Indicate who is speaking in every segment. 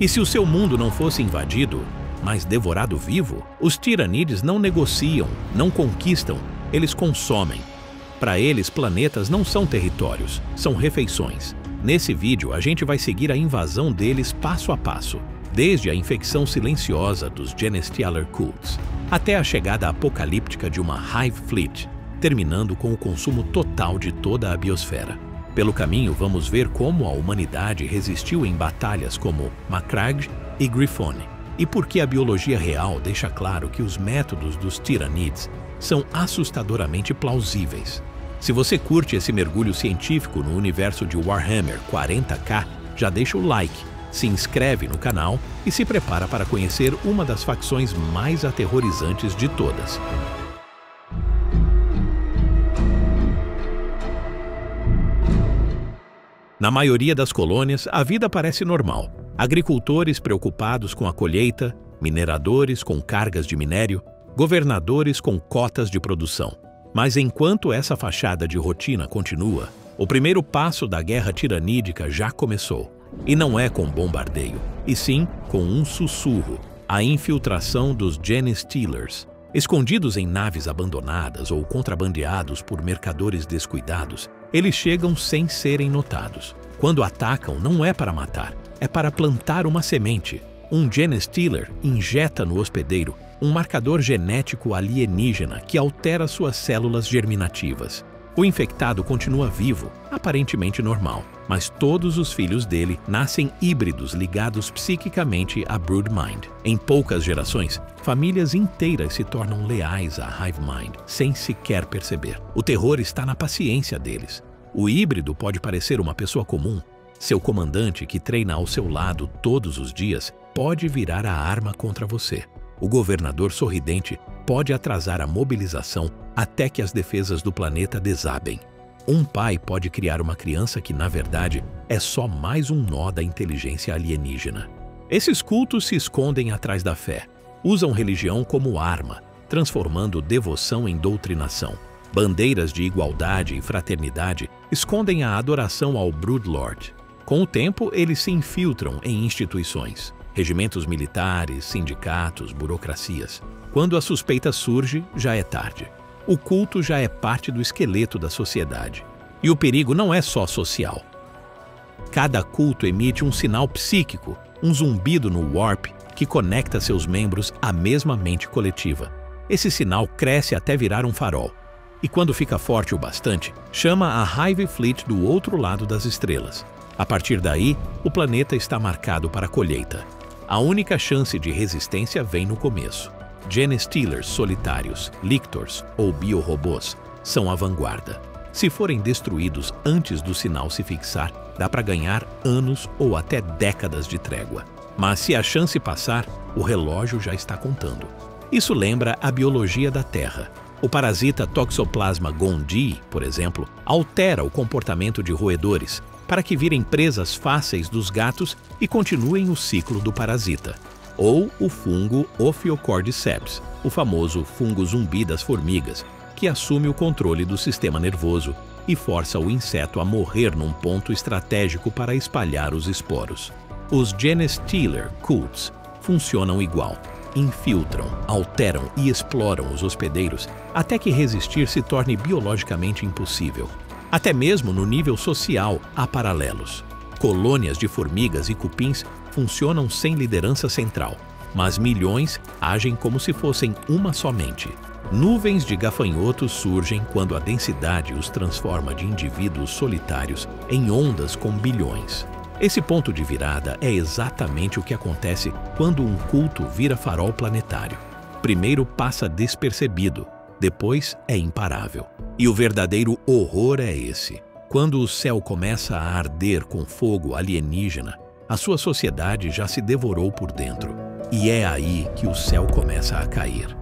Speaker 1: E se o seu mundo não fosse invadido, mas devorado vivo, os tiranídeos não negociam, não conquistam, eles consomem. Para eles, planetas não são territórios, são refeições. Nesse vídeo, a gente vai seguir a invasão deles passo a passo, desde a infecção silenciosa dos Genestealer Cults, até a chegada apocalíptica de uma Hive Fleet, terminando com o consumo total de toda a biosfera. Pelo caminho, vamos ver como a humanidade resistiu em batalhas como Macragge e Griffone, e por que a biologia real deixa claro que os métodos dos Tyranids são assustadoramente plausíveis. Se você curte esse mergulho científico no universo de Warhammer 40K, já deixa o like, se inscreve no canal e se prepara para conhecer uma das facções mais aterrorizantes de todas. Na maioria das colônias, a vida parece normal. Agricultores preocupados com a colheita, mineradores com cargas de minério, governadores com cotas de produção. Mas enquanto essa fachada de rotina continua, o primeiro passo da guerra tiranídica já começou. E não é com bombardeio, e sim com um sussurro, a infiltração dos Genestealers. Escondidos em naves abandonadas ou contrabandeados por mercadores descuidados, eles chegam sem serem notados. Quando atacam, não é para matar, é para plantar uma semente. Um Genestealer injeta no hospedeiro um marcador genético alienígena que altera suas células germinativas. O infectado continua vivo, aparentemente normal, mas todos os filhos dele nascem híbridos ligados psiquicamente à Broodmind. Em poucas gerações, famílias inteiras se tornam leais à Hivemind, sem sequer perceber. O terror está na paciência deles. O híbrido pode parecer uma pessoa comum. Seu comandante, que treina ao seu lado todos os dias, pode virar a arma contra você. O governador sorridente pode atrasar a mobilização até que as defesas do planeta desabem. Um pai pode criar uma criança que, na verdade, é só mais um nó da inteligência alienígena. Esses cultos se escondem atrás da fé, usam religião como arma, transformando devoção em doutrinação. Bandeiras de igualdade e fraternidade escondem a adoração ao Broodlord. Com o tempo, eles se infiltram em instituições. Regimentos militares, sindicatos, burocracias. Quando a suspeita surge, já é tarde. O culto já é parte do esqueleto da sociedade. E o perigo não é só social. Cada culto emite um sinal psíquico, um zumbido no warp que conecta seus membros à mesma mente coletiva. Esse sinal cresce até virar um farol. E quando fica forte o bastante, chama a Hive Fleet do outro lado das estrelas. A partir daí, o planeta está marcado para a colheita. A única chance de resistência vem no começo. Genestealers solitários, lictors ou biorobôs são a vanguarda. Se forem destruídos antes do sinal se fixar, dá para ganhar anos ou até décadas de trégua. Mas se a chance passar, o relógio já está contando. Isso lembra a biologia da Terra. O parasita Toxoplasma gondii, por exemplo, altera o comportamento de roedores para que virem presas fáceis dos gatos e continuem o ciclo do parasita. Ou o fungo Ophiocordyceps, o famoso fungo zumbi das formigas, que assume o controle do sistema nervoso e força o inseto a morrer num ponto estratégico para espalhar os esporos. Os Genestealer Cults funcionam igual. Infiltram, alteram e exploram os hospedeiros até que resistir se torne biologicamente impossível. Até mesmo no nível social há paralelos. Colônias de formigas e cupins funcionam sem liderança central, mas milhões agem como se fossem uma só mente. Nuvens de gafanhotos surgem quando a densidade os transforma de indivíduos solitários em ondas com bilhões. Esse ponto de virada é exatamente o que acontece quando um culto vira farol planetário. Primeiro passa despercebido, depois é imparável. E o verdadeiro horror é esse. Quando o céu começa a arder com fogo alienígena, a sua sociedade já se devorou por dentro. E é aí que o céu começa a cair.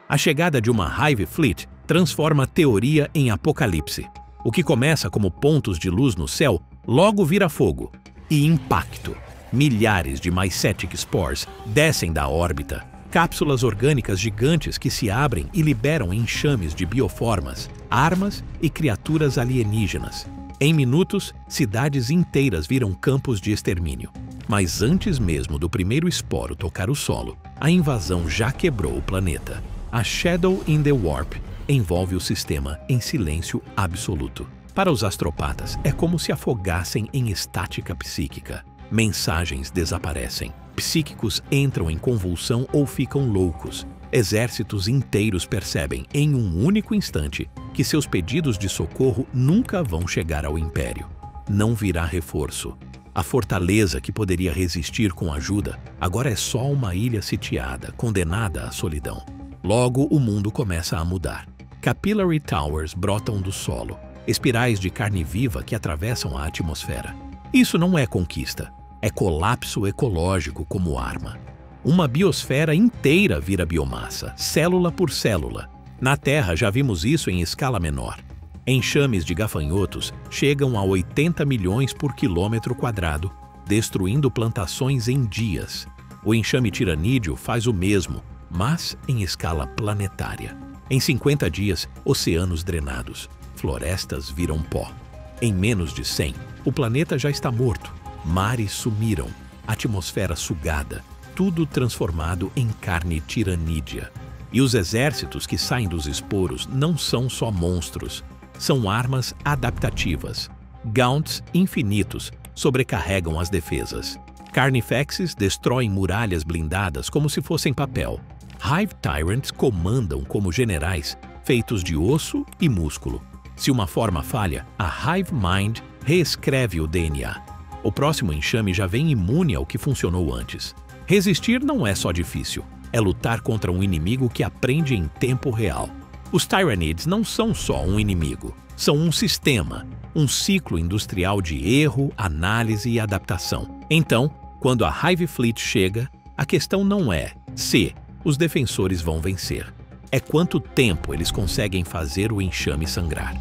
Speaker 1: A chegada de uma Hive Fleet transforma a teoria em apocalipse. O que começa como pontos de luz no céu, logo vira fogo. E impacto. Milhares de Mycetic Spores descem da órbita, Cápsulas orgânicas gigantes que se abrem e liberam enxames de bioformas, armas e criaturas alienígenas. Em minutos, cidades inteiras viram campos de extermínio. Mas antes mesmo do primeiro esporo tocar o solo, a invasão já quebrou o planeta. A Shadow in the Warp envolve o sistema em silêncio absoluto. Para os astropatas, é como se afogassem em estática psíquica. Mensagens desaparecem. Psíquicos entram em convulsão ou ficam loucos. Exércitos inteiros percebem, em um único instante, que seus pedidos de socorro nunca vão chegar ao Império. Não virá reforço. A fortaleza que poderia resistir com ajuda agora é só uma ilha sitiada, condenada à solidão. Logo, o mundo começa a mudar. Capillary Towers brotam do solo, espirais de carne viva que atravessam a atmosfera. Isso não é conquista, é colapso ecológico como arma. Uma biosfera inteira vira biomassa, célula por célula. Na Terra já vimos isso em escala menor. Enxames de gafanhotos chegam a 80 milhões por quilômetro quadrado, destruindo plantações em dias. O enxame tiranídeo faz o mesmo, mas em escala planetária. Em 50 dias, oceanos drenados, florestas viram pó. Em menos de 100, o planeta já está morto. Mares sumiram, atmosfera sugada, tudo transformado em carne tiranídea. E os exércitos que saem dos esporos não são só monstros, são armas adaptativas. Gaunts infinitos sobrecarregam as defesas. Carnifexes destroem muralhas blindadas como se fossem papel. Hive Tyrants comandam como generais, feitos de osso e músculo. Se uma forma falha, a Hive Mind reescreve o DNA. O próximo enxame já vem imune ao que funcionou antes. Resistir não é só difícil, é lutar contra um inimigo que aprende em tempo real. Os Tyranids não são só um inimigo, são um sistema, um ciclo industrial de erro, análise e adaptação. Então, quando a Hive Fleet chega, a questão não é se os defensores vão vencer, é quanto tempo eles conseguem fazer o enxame sangrar.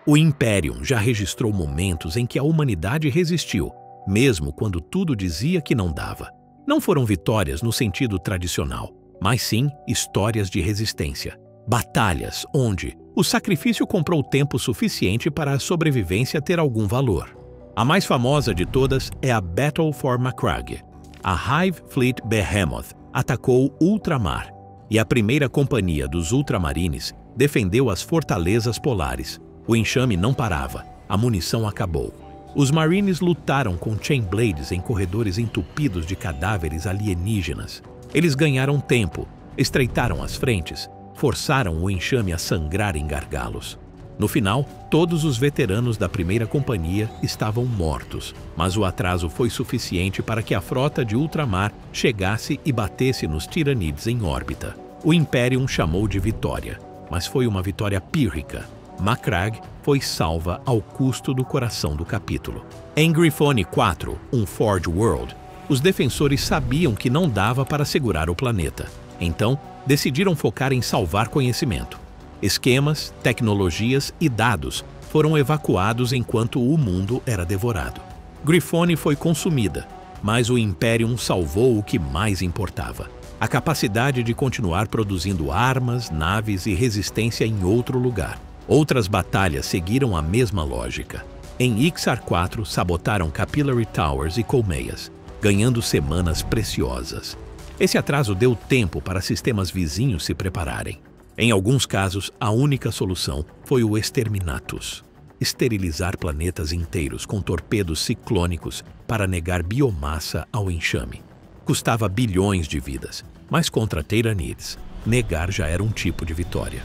Speaker 1: O Imperium já registrou momentos em que a humanidade resistiu, mesmo quando tudo dizia que não dava. Não foram vitórias no sentido tradicional, mas sim histórias de resistência. Batalhas onde o sacrifício comprou tempo suficiente para a sobrevivência ter algum valor. A mais famosa de todas é a Battle for Macragge. A Hive Fleet Behemoth atacou Ultramar, e a primeira companhia dos Ultramarines defendeu as fortalezas polares. O enxame não parava, a munição acabou. Os Marines lutaram com Chainblades em corredores entupidos de cadáveres alienígenas. Eles ganharam tempo, estreitaram as frentes, forçaram o enxame a sangrar em gargalos. No final, todos os veteranos da primeira companhia estavam mortos, mas o atraso foi suficiente para que a frota de Ultramar chegasse e batesse nos Tyranids em órbita. O Imperium chamou de vitória, mas foi uma vitória pírrica. Macragge foi salva ao custo do coração do capítulo. Em Griffon 4, um Forge World, os defensores sabiam que não dava para segurar o planeta. Então, decidiram focar em salvar conhecimento. Esquemas, tecnologias e dados foram evacuados enquanto o mundo era devorado. Griffon foi consumida, mas o Imperium salvou o que mais importava: a capacidade de continuar produzindo armas, naves e resistência em outro lugar. Outras batalhas seguiram a mesma lógica. Em Ixar 4, sabotaram Capillary Towers e colmeias, ganhando semanas preciosas. Esse atraso deu tempo para sistemas vizinhos se prepararem. Em alguns casos, a única solução foi o Exterminatus. Esterilizar planetas inteiros com torpedos ciclônicos para negar biomassa ao enxame. Custava bilhões de vidas, mas contra Tyranids, negar já era um tipo de vitória.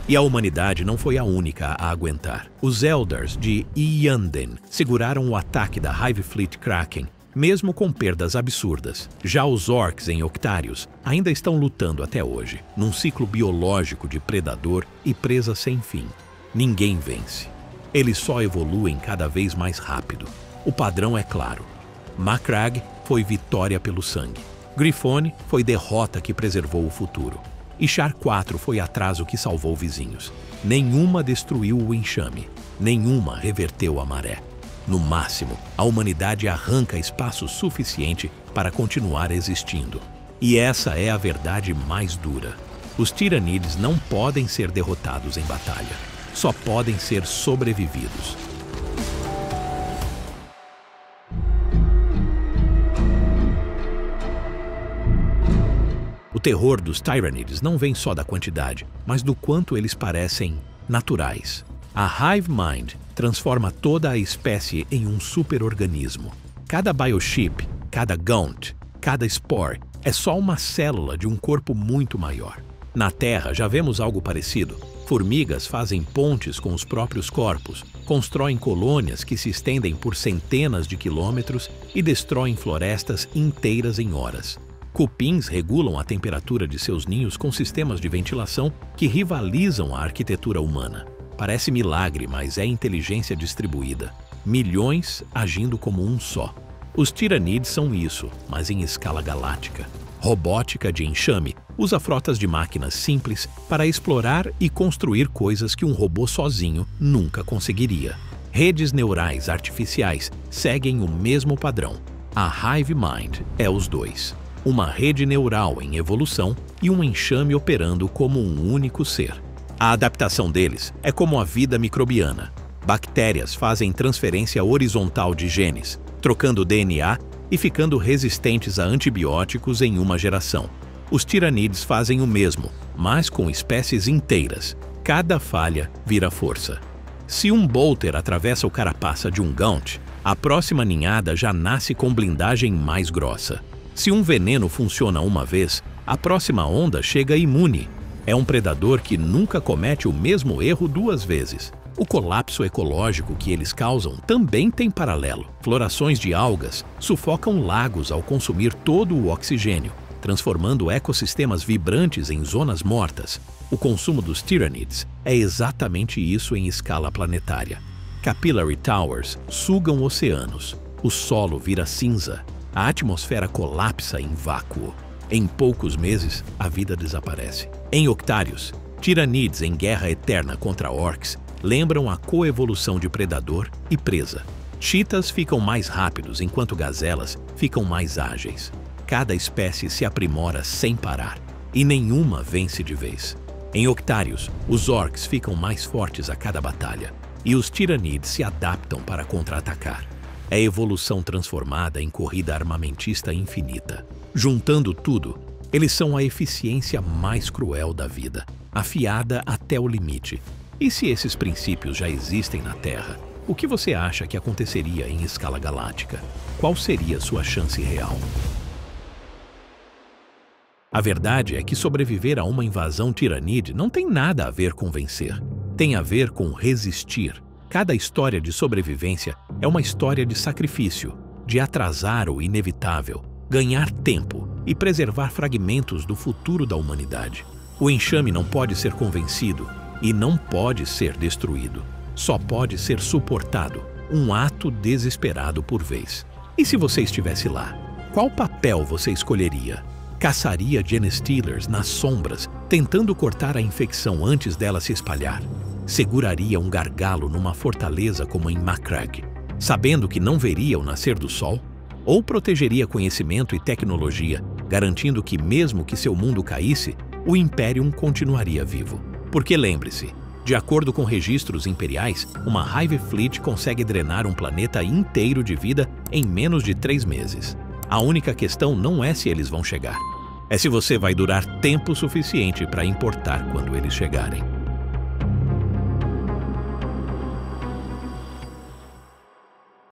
Speaker 1: E a humanidade não foi a única a aguentar. Os Eldars de Iyanden seguraram o ataque da Hive Fleet Kraken, mesmo com perdas absurdas. Já os Orcs em Octarius ainda estão lutando até hoje, num ciclo biológico de predador e presa sem fim. Ninguém vence. Eles só evoluem cada vez mais rápido. O padrão é claro. Macragge foi vitória pelo sangue. Griffon foi derrota que preservou o futuro. Ixar 4 foi atraso que salvou vizinhos. Nenhuma destruiu o enxame. nenhuma reverteu a maré. No máximo, a humanidade arranca espaço suficiente para continuar existindo. E essa é a verdade mais dura. Os tiranídeos não podem ser derrotados em batalha. Só podem ser sobrevividos. O terror dos Tyrannids não vem só da quantidade, mas do quanto eles parecem naturais. A Hive Mind transforma toda a espécie em um superorganismo. Cada biochip, cada gaunt, cada spore é só uma célula de um corpo muito maior. Na Terra já vemos algo parecido. Formigas fazem pontes com os próprios corpos, constroem colônias que se estendem por centenas de quilômetros e destroem florestas inteiras em horas. Cupins regulam a temperatura de seus ninhos com sistemas de ventilação que rivalizam a arquitetura humana. Parece milagre, mas é inteligência distribuída. Milhões agindo como um só. Os tiranídeos são isso, mas em escala galáctica. Robótica de enxame usa frotas de máquinas simples para explorar e construir coisas que um robô sozinho nunca conseguiria. Redes neurais artificiais seguem o mesmo padrão. A Hive Mind é os dois. Uma rede neural em evolução e um enxame operando como um único ser. A adaptação deles é como a vida microbiana. Bactérias fazem transferência horizontal de genes, trocando DNA e ficando resistentes a antibióticos em uma geração. Os tiranídeos fazem o mesmo, mas com espécies inteiras. Cada falha vira força. Se um bolter atravessa o carapaça de um gaunt, a próxima ninhada já nasce com blindagem mais grossa. Se um veneno funciona uma vez, a próxima onda chega imune. É um predador que nunca comete o mesmo erro duas vezes. O colapso ecológico que eles causam também tem paralelo. Florações de algas sufocam lagos ao consumir todo o oxigênio, transformando ecossistemas vibrantes em zonas mortas. O consumo dos tiranídeos é exatamente isso em escala planetária. Capillary towers sugam oceanos. O solo vira cinza. A atmosfera colapsa em vácuo. Em poucos meses, a vida desaparece. Em Octários, tiranídeos em guerra eterna contra orcs lembram a coevolução de predador e presa. Cheetahs ficam mais rápidos enquanto gazelas ficam mais ágeis. Cada espécie se aprimora sem parar, e nenhuma vence de vez. Em Octários, os orcs ficam mais fortes a cada batalha, e os tiranídeos se adaptam para contra-atacar. É evolução transformada em corrida armamentista infinita. Juntando tudo, eles são a eficiência mais cruel da vida, afiada até o limite. E se esses princípios já existem na Terra, o que você acha que aconteceria em escala galáctica? Qual seria sua chance real? A verdade é que sobreviver a uma invasão tiranídea não tem nada a ver com vencer. Tem a ver com resistir. Cada história de sobrevivência é uma história de sacrifício, de atrasar o inevitável, ganhar tempo e preservar fragmentos do futuro da humanidade. O enxame não pode ser convencido e não pode ser destruído. Só pode ser suportado, um ato desesperado por vez. E se você estivesse lá, qual papel você escolheria? Caçaria Genestealers nas sombras, tentando cortar a infecção antes dela se espalhar? Seguraria um gargalo numa fortaleza como em Macragge, sabendo que não veria o nascer do sol? Ou protegeria conhecimento e tecnologia, garantindo que mesmo que seu mundo caísse, o Imperium continuaria vivo? Porque lembre-se, de acordo com registros imperiais, uma Hive Fleet consegue drenar um planeta inteiro de vida em menos de 3 meses. A única questão não é se eles vão chegar, é se você vai durar tempo suficiente para importar quando eles chegarem.